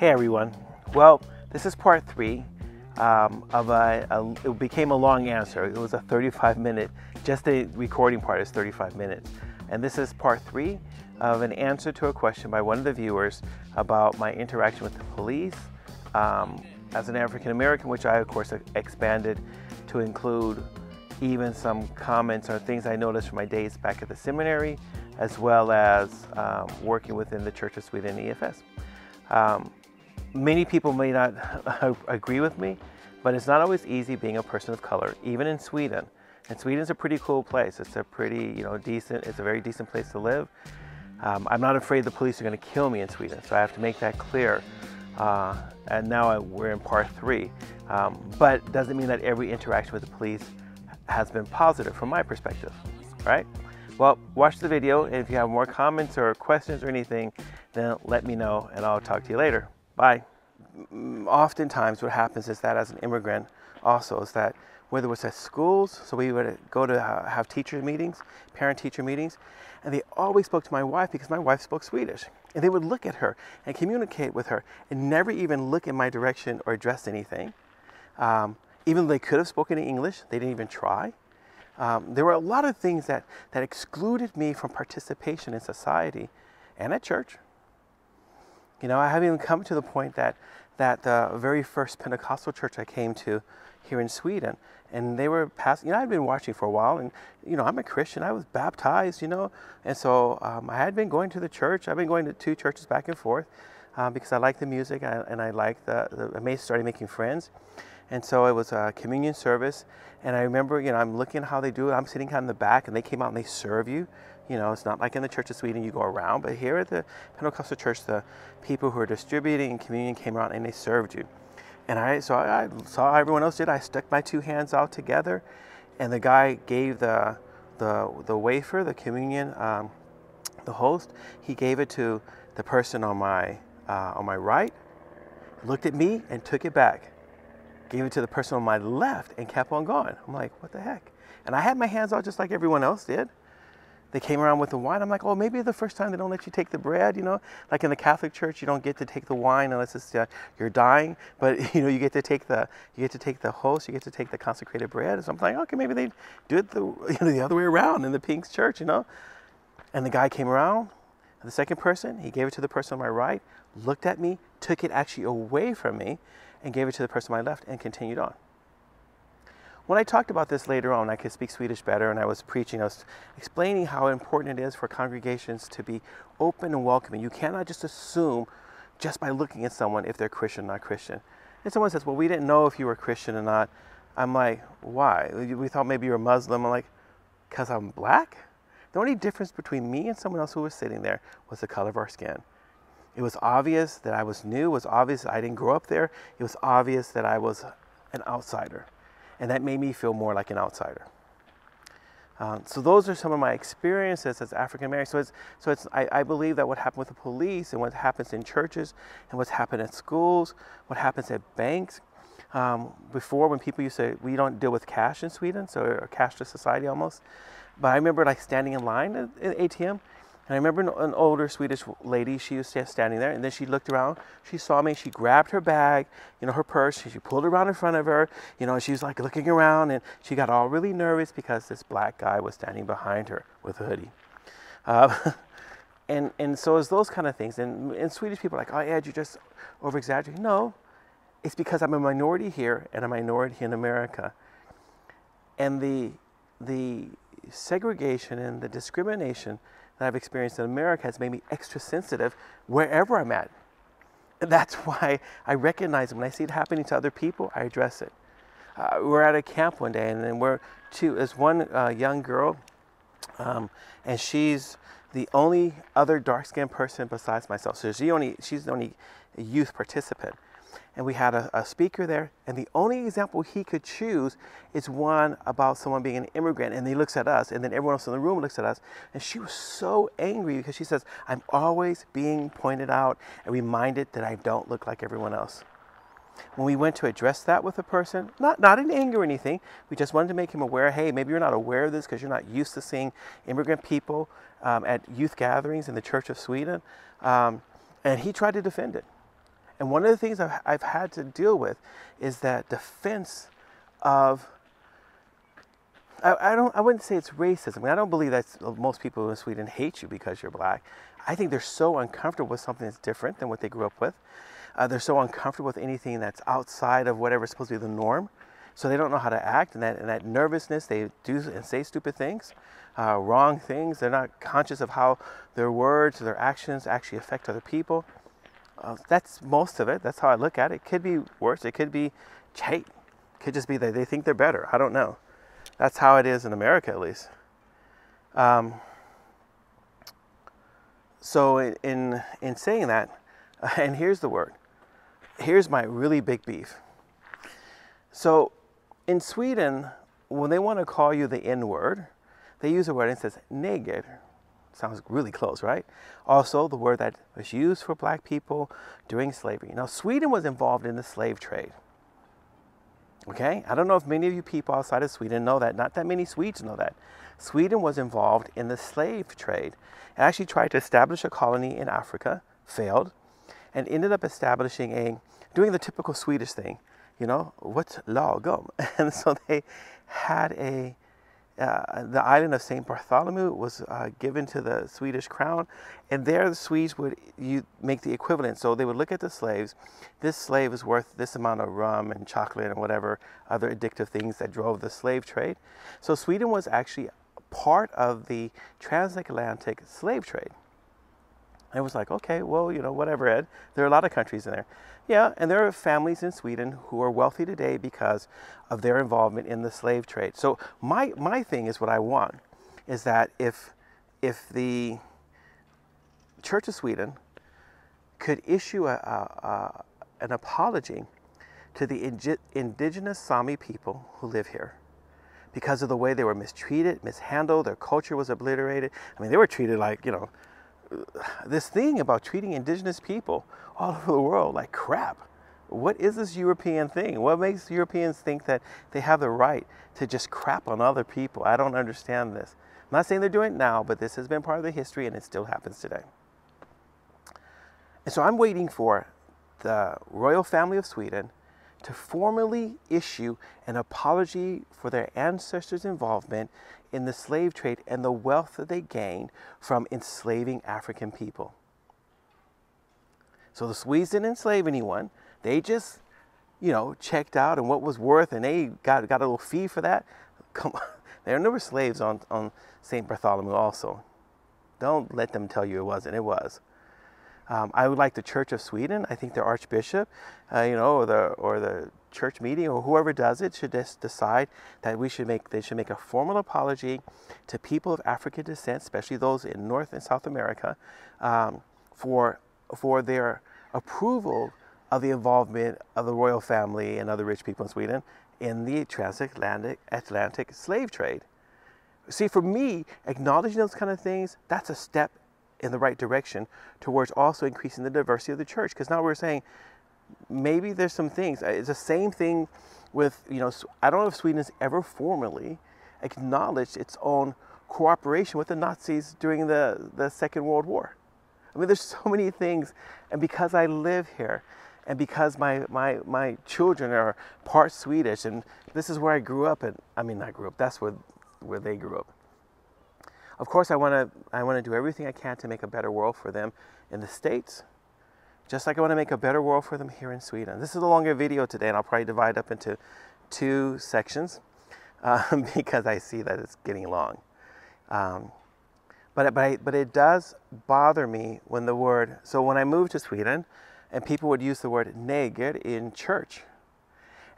Hey everyone. Well, this is part 3 it became a long answer. It was a 35-minute, just the recording part is 35 minutes. And this is part 3 of an answer to a question by one of the viewers about my interaction with the police as an African American, which I of course expanded to include even some comments or things I noticed from my days back at the seminary, as well as working within the Church of Sweden EFS. Many people may not agree with me, but it's not always easy being a person of color, even in Sweden. And Sweden's a pretty cool place. It's a pretty, decent, it's a very decent place to live. I'm not afraid the police are going to kill me in Sweden, so I have to make that clear. And now we're in part 3. But it doesn't mean that every interaction with the police has been positive from my perspective, right? Well, watch the video, and if you have more comments or questions or anything, then let me know, and I'll talk to you later. Bye. Oftentimes what happens is that as an immigrant also is that whether it was at schools, so we would go to have teacher meetings, parent-teacher meetings, and they always spoke to my wife because my wife spoke Swedish. And they would look at her and communicate with her and never even look in my direction or address anything. Even though they could have spoken in English, they didn't even try. There were a lot of things that excluded me from participation in society and at church. I haven't even come to the point that the very first Pentecostal church I came to here in Sweden, and they were passing, I'd been watching for a while, and, I'm a Christian, I was baptized, and so I had been going to the church. I've been going to 2 churches back and forth because I like the music, and I like I started making friends. And so it was a communion service, and I remember, I'm looking at how they do it. I'm sitting kind of in the back, and they came out and they serve you. It's not like in the Church of Sweden you go around, but here at the Pentecostal church, the people who are distributing communion came out and they served you. And I saw everyone else did. I stuck my 2 hands out together, and the guy gave the wafer, the communion, the host. He gave it to the person on my right, looked at me and took it back. Gave it to the person on my left and kept on going. I'm like, what the heck? And I had my hands out just like everyone else did. They came around with the wine. I'm like, oh, maybe the first time they don't let you take the bread, Like in the Catholic Church, you don't get to take the wine unless it's you're dying. But you get to take the host, you get to take the consecrated bread. So I'm like, okay, maybe they do it the other way around in the Pink's church, And the guy came around, the second person, he gave it to the person on my right, looked at me, took it actually away from me, and gave it to the person on my left and continued on. When I talked about this later on, I could speak Swedish better, and I was preaching, I was explaining how important it is for congregations to be open and welcoming. You cannot just assume just by looking at someone if they're Christian or not Christian. And someone says, well, we didn't know if you were Christian or not. I'm like, why? We thought maybe you're a Muslim. I'm like, because I'm black? The only difference between me and someone else who was sitting there was the color of our skin. It was obvious that I was new. It was obvious that I didn't grow up there. It was obvious that I was an outsider. And that made me feel more like an outsider. So those are some of my experiences as African American. I believe that what happened with the police and what happens in churches and what's happened at schools, what happens at banks. Before, when people used to, we don't deal with cash in Sweden, so a cashless society almost. But I remember like standing in line at ATM. And I remember an older Swedish lady, she was standing there, and then she looked around, she saw me, she grabbed her bag, her purse, she pulled it around in front of her, she was like looking around, and she got all really nervous because this black guy was standing behind her with a hoodie. And so it's those kind of things. And Swedish people are like, oh yeah, you just over-exaggerate. No, it's because I'm a minority here and a minority in America. And the segregation and the discrimination that I've experienced in America has made me extra sensitive wherever I'm at. And that's why I recognize it. When I see it happening to other people, I address it. We're at a camp one day, and then there's one young girl, and she's the only other dark-skinned person besides myself. So she's the only youth participant. And we had a speaker there, and the only example he could choose is one about someone being an immigrant, and he looks at us, and then everyone else in the room looks at us, and she was so angry because she says, I'm always being pointed out and reminded that I don't look like everyone else. When we went to address that with a person, not in anger or anything, we just wanted to make him aware, hey, maybe you're not aware of this because you're not used to seeing immigrant people at youth gatherings in the Church of Sweden, and he tried to defend it. And one of the things I've had to deal with is that defense of, I wouldn't say it's racism. I mean, I don't believe that most people in Sweden hate you because you're black. I think they're so uncomfortable with something that's different than what they grew up with. They're so uncomfortable with anything that's outside of whatever's supposed to be the norm. So they don't know how to act, and that nervousness, they do and say stupid things, wrong things. They're not conscious of how their words, their actions actually affect other people. That's most of it. That's how I look at it. It could be worse. It could be hate. It could just be that they think they're better. I don't know. That's how it is in America, at least. So in saying that, and here's the word. Here's my really big beef. So in Sweden, when they want to call you the N-word, they use a word and it says neger. Sounds really close, right? Also, the word that was used for black people during slavery. Now, Sweden was involved in the slave trade. Okay? I don't know if many of you people outside of Sweden know that. Not that many Swedes know that. Sweden was involved in the slave trade. It actually tried to establish a colony in Africa, failed, and ended up doing the typical Swedish thing. You know, what's lagom? And so they had the island of St. Bartholomew was given to the Swedish crown, and there the Swedes would make the equivalent. So they would look at the slaves. This slave is worth this amount of rum and chocolate and whatever other addictive things that drove the slave trade. So Sweden was actually part of the transatlantic slave trade. And it was like, okay, well, you know, whatever, Ed. There are a lot of countries in there. Yeah, and there are families in Sweden who are wealthy today because of their involvement in the slave trade. So my thing is what I want is that if the Church of Sweden could issue an apology to the indigenous Sami people who live here because of the way they were mistreated, mishandled, their culture was obliterated. I mean, they were treated like, you know, this thing about treating indigenous people all over the world like crap. What is this European thing? What makes Europeans think that they have the right to just crap on other people? I don't understand this. I'm not saying they're doing it now, but this has been part of the history and it still happens today. And so I'm waiting for the royal family of Sweden to formally issue an apology for their ancestors' involvement in the slave trade and the wealth that they gained from enslaving African people. So the Swedes didn't enslave anyone. They just, you know, checked out and what was worth, and they got a little fee for that. Come on. There were slaves on St. Bartholomew also. Don't let them tell you it wasn't. It was. I would like the Church of Sweden, I think their Archbishop, you know, or the church meeting or whoever does it should just decide that they should make a formal apology to people of African descent, especially those in North and South America, for their approval of the involvement of the royal family and other rich people in Sweden in the transatlantic slave trade. See, for me, acknowledging those kind of things, that's a step in the right direction towards also increasing the diversity of the church. Because now we're saying maybe there's some things. It's the same thing with, you know, I don't know if Sweden has ever formally acknowledged its own cooperation with the Nazis during the Second World War. I mean, there's so many things. And because I live here, and because my children are part Swedish, and this is where I grew up, and I mean, not grew up, that's where they grew up. Of course, I want to do everything I can to make a better world for them in the States, just like I want to make a better world for them here in Sweden. This is a longer video today, and I'll probably divide up into 2 sections because I see that it's getting long. But it does bother me when when I moved to Sweden, and people would use the word neger in church.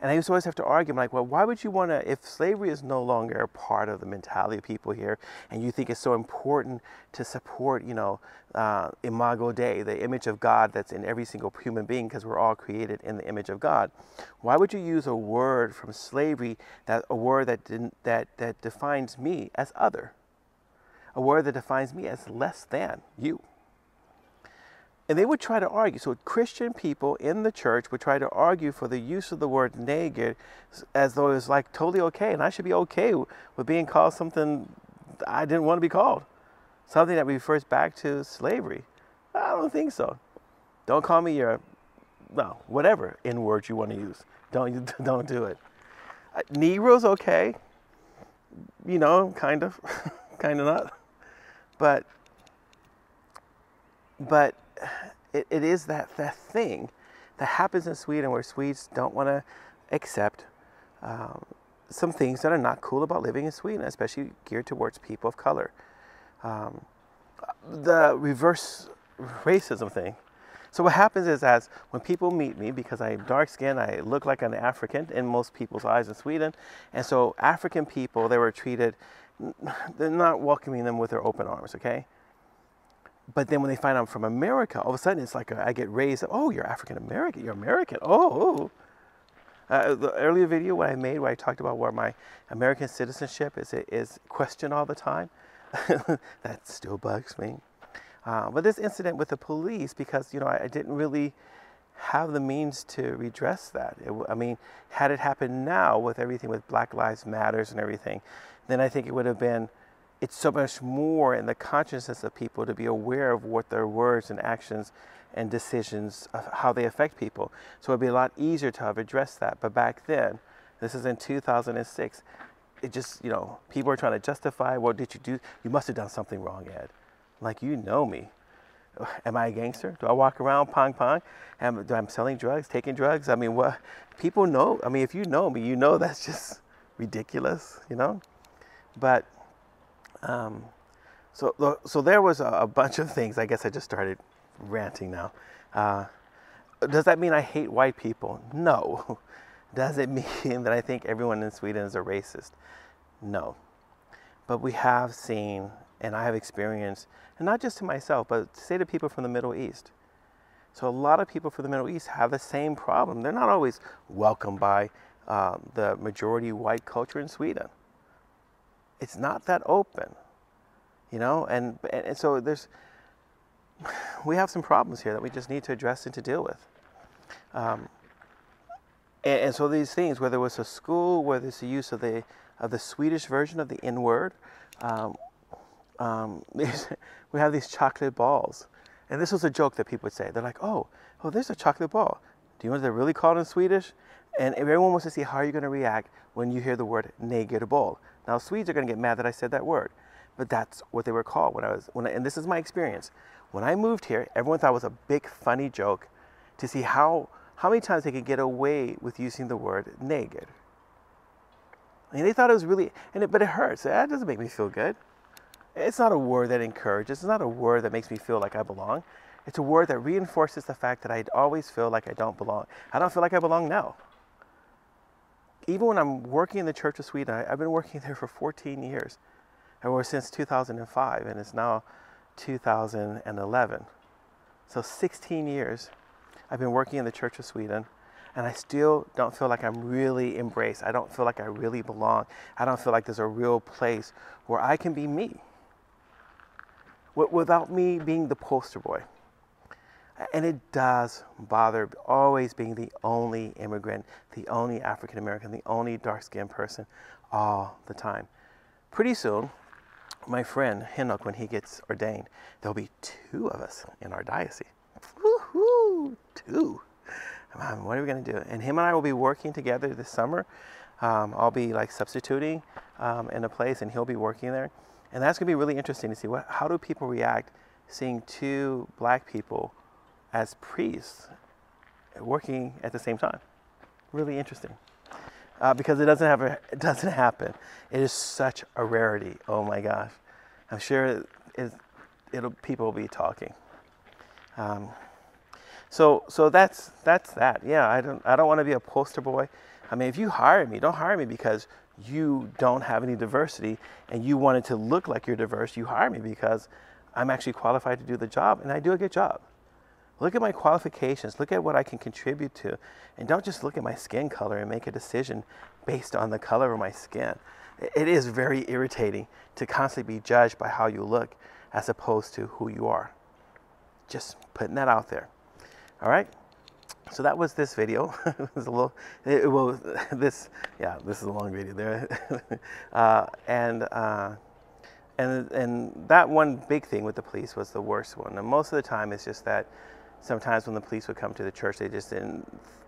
And I used to always have to argue, I'm like, well, why would you want to, if slavery is no longer a part of the mentality of people here, and you think it's so important to support, you know, imago Dei, the image of God that's in every single human being, because we're all created in the image of God, why would you use a word from slavery, a word that defines me as other, a word that defines me as less than you? And they would try to argue. So Christian people in the church would try to argue for the use of the word neger as though it was like totally okay. And I should be okay with being called something I didn't want to be called. Something that refers back to slavery. I don't think so. Don't call me your no, whatever N word you want to use. Don't do it. Negro's okay, you know, kind of, kind of not. But it is that thing that happens in Sweden where Swedes don't want to accept some things that are not cool about living in Sweden, especially geared towards people of color. The reverse racism thing. So what happens is, as when people meet me, because I'm dark skinned, I look like an African in most people's eyes in Sweden, and so African people, they were treated, they're not welcoming them with their open arms, okay? But then when they find I'm from America, all of a sudden it's like I get raised up. Oh, you're African American. You're American. Oh. The earlier video I made where I talked about where my American citizenship is questioned all the time. That still bugs me. But this incident with the police, because, you know, I didn't really have the means to redress that. I mean, had it happened now with everything with Black Lives Matters and everything, then I think it would have been, it's so much more in the consciousness of people to be aware of what their words and actions and decisions, of how they affect people. So it'd be a lot easier to have addressed that. But back then, this is in 2006, it just, you know, people are trying to justify, what did you do? You must have done something wrong, Ed. Like, you know me. Am I a gangster? Do I walk around pong? Do I'm selling drugs, taking drugs? I mean, what? People know. I mean, if you know me, you know that's just ridiculous, you know? But, so there was a bunch of things. I guess I just started ranting now. Does that mean I hate white people? No. Does it mean that I think everyone in Sweden is a racist? No. But we have seen, and I have experienced, and not just to myself, but to say to people from the Middle East. So a lot of people from the Middle East have the same problem. They're not always welcomed by the majority white culture in Sweden. It's not that open, you know, and so we have some problems here that we just need to address and to deal with. And so these things, whether it was a school, whether it's the use of the Swedish version of the N word, we have these chocolate balls. And this was a joke that people would say. They're like, oh, there's a chocolate ball. Do you know what they're really called in Swedish? And everyone wants to see how you're going to react when you hear the word negerboll. Now, Swedes are going to get mad that I said that word. But that's what they were called and this is my experience. When I moved here, everyone thought it was a big funny joke to see how many times they could get away with using the word neger. And they thought it was really, but it hurts. That doesn't make me feel good. It's not a word that encourages. It's not a word that makes me feel like I belong. It's a word that reinforces the fact that I always feel like I don't belong. I don't feel like I belong now. Even when I'm working in the Church of Sweden, I've been working there for 14 years. Or since 2005, and it's now 2011. So 16 years I've been working in the Church of Sweden, and I still don't feel like I'm really embraced. I don't feel like I really belong. I don't feel like there's a real place where I can be me without me being the poster boy. And it does bother always being the only immigrant, the only African American, the only dark-skinned person all the time. Pretty soon, my friend Hinnock, when he gets ordained, there'll be 2 of us in our diocese. Woohoo! 2. What are we going to do? And him and I will be working together this summer. I'll be like substituting in a place, and he'll be working there. And that's going to be really interesting to see how do people react seeing 2 black people as priests working at the same time. Really interesting. Because it doesn't happen. It is such a rarity. Oh my gosh. I'm sure people will be talking. So that's that. Yeah, I don't want to be a poster boy. I mean, if you hire me, don't hire me because you don't have any diversity and you want it to look like you're diverse. You hire me because I'm actually qualified to do the job, and I do a good job. Look at my qualifications. Look at what I can contribute to. And don't just look at my skin color and make a decision based on the color of my skin. It is very irritating to constantly be judged by how you look as opposed to who you are. Just putting that out there. All right? So that was this video. It was a little, this is a long video there. And that one big thing with the police was the worst one. And most of the time it's just that sometimes when the police would come to the church, they just didn't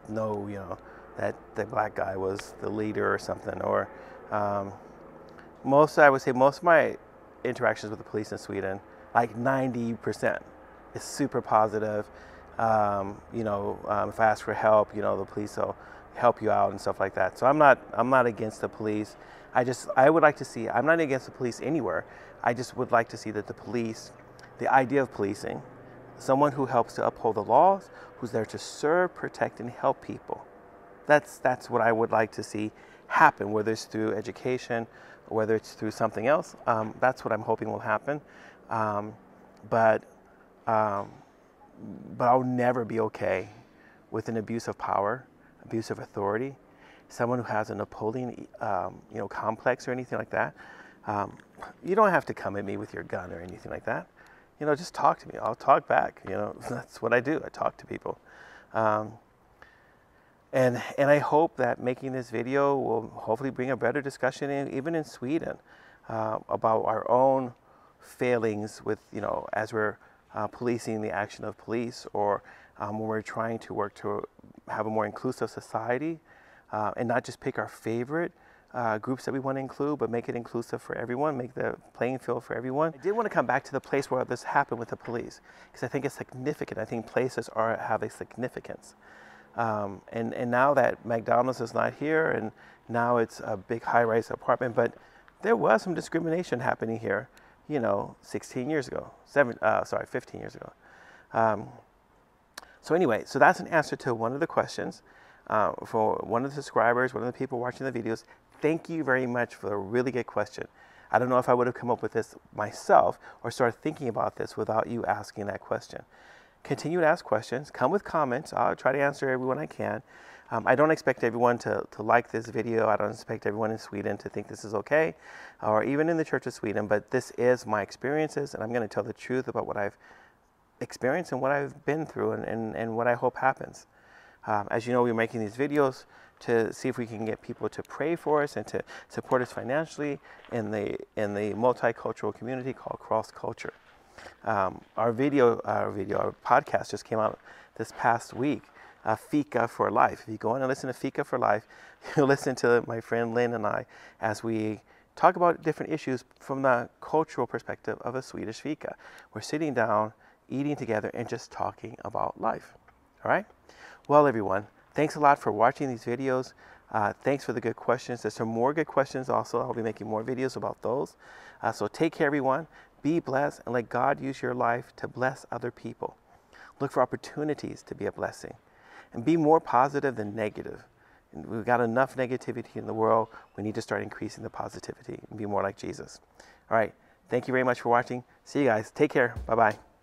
know, you know, that the black guy was the leader or something. Or I would say most of my interactions with the police in Sweden, like 90%, is super positive. You know, if I ask for help, you know, the police will help you out and stuff like that. So I'm not against the police. I would like to see, I'm not against the police anywhere. I just would like to see that the police, the idea of policing, someone who helps to uphold the laws, who's there to serve, protect, and help people. That's what I would like to see happen, whether it's through education, or whether it's through something else. That's what I'm hoping will happen. But I'll never be okay with an abuse of power, abuse of authority, someone who has an upholding, you know, complex or anything like that. You don't have to come at me with your gun or anything like that. You know, just talk to me. I'll talk back. You know, that's what I do. I talk to people. And I hope that making this video will hopefully bring a better discussion even in Sweden about our own failings with, you know, as we're policing the action of police, or when we're trying to work to have a more inclusive society, and not just pick our favorite groups that we want to include, but make it inclusive for everyone, make the playing field for everyone. I did want to come back to the place where this happened with the police, because I think it's significant. I think places have a significance. And now that McDonald's is not here, and now it's a big high-rise apartment, but there was some discrimination happening here, you know, 15 years ago. So anyway, so that's an answer to one of the questions for one of the subscribers, one of the people watching the videos. Thank you very much for a really good question. I don't know if I would have come up with this myself or started thinking about this without you asking that question. Continue to ask questions, come with comments. I'll try to answer everyone I can. I don't expect everyone to like this video. I don't expect everyone in Sweden to think this is okay, or even in the Church of Sweden, but this is my experiences, and I'm going to tell the truth about what I've experienced and what I've been through, and what I hope happens. As you know, we're making these videos to see if we can get people to pray for us and to support us financially in the multicultural community called Cross Culture. Our podcast just came out this past week, Fika for Life. If you go on and listen to Fika for Life, you'll listen to my friend Lynn and I as we talk about different issues from the cultural perspective of a Swedish fika. We're sitting down, eating together, and just talking about life. All right? Well, everyone, thanks a lot for watching these videos. Thanks for the good questions. There's some more good questions also. I'll be making more videos about those. So take care, everyone. Be blessed, and let God use your life to bless other people. Look for opportunities to be a blessing. And be more positive than negative. And we've got enough negativity in the world. We need to start increasing the positivity and be more like Jesus. All right. Thank you very much for watching. See you guys. Take care. Bye-bye.